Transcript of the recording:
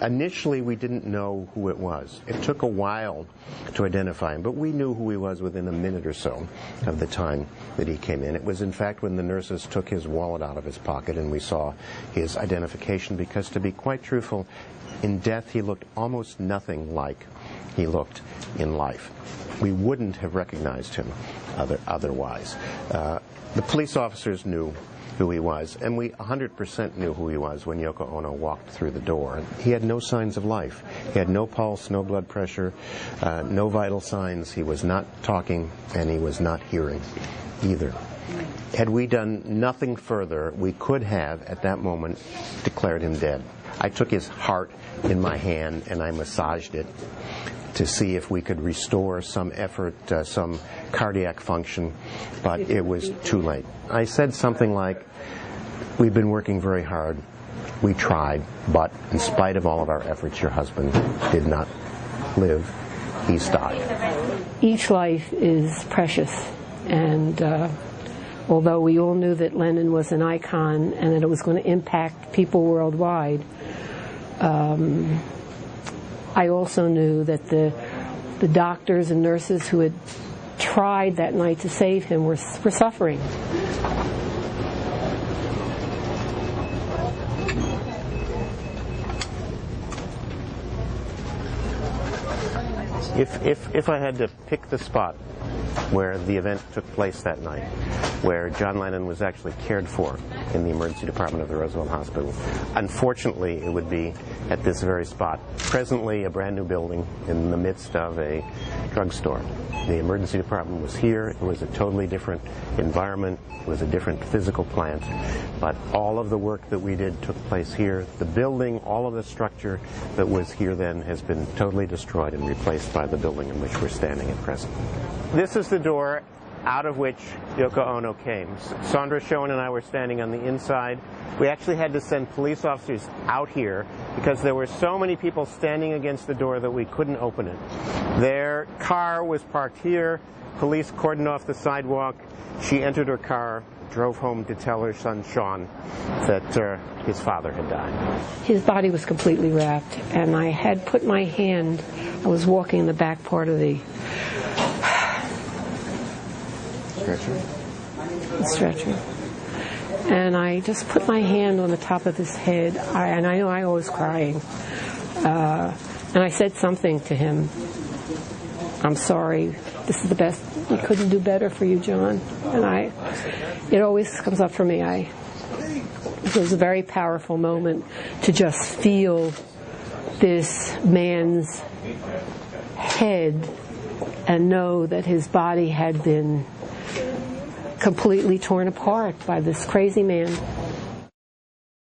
Initially, we didn't know who it was. It took a while to identify him, but we knew who he was within a minute or so of the time that he came in. It was, in fact, when the nurses took his wallet out of his pocket and we saw his identification, because, to be quite truthful, in death he looked almost nothing like he looked in life. We wouldn't have recognized him otherwise. The police officers knew who he was, and we 100% knew who he was when Yoko Ono walked through the door. He had no signs of life. He had no pulse, no blood pressure, no vital signs. He was not talking, and he was not hearing either. Had we done nothing further, we could have, at that moment, declared him dead. I took his heart in my hand and I massaged it to see if we could restore some effort, some cardiac function, but it was too late. I said something like, "We've been working very hard, we tried, but in spite of all of our efforts, your husband did not live, he's died." Each life is precious, and although we all knew that Lennon was an icon and that it was going to impact people worldwide, I also knew that the doctors and nurses who had tried that night to save him were suffering. If I had to pick the spot where the event took place that night, where John Lennon was actually cared for in the emergency department of the Roosevelt Hospital, unfortunately it would be at this very spot. Presently a brand new building in the midst of a drugstore. The emergency department was here. It was a totally different environment. It was a different physical plant. But all of the work that we did took place here. The building, all of the structure that was here then has been totally destroyed and replaced by the building in which we're standing at present. This is the door out of which Yoko Ono came. Sandra Schoen and I were standing on the inside. We actually had to send police officers out here because there were so many people standing against the door that we couldn't open it. Their car was parked here. Police cordoned off the sidewalk. She entered her car, drove home to tell her son Sean that his father had died. His body was completely wrapped, and I had put my hand, I was walking in the back part of the stretcher. And I just put my hand on the top of his head, and I know I was crying. And I said something to him. "I'm sorry. This is the best. We couldn't do better for you, John." And it always comes up for me. It was a very powerful moment to just feel this man's head and know that his body had been completely torn apart by this crazy man.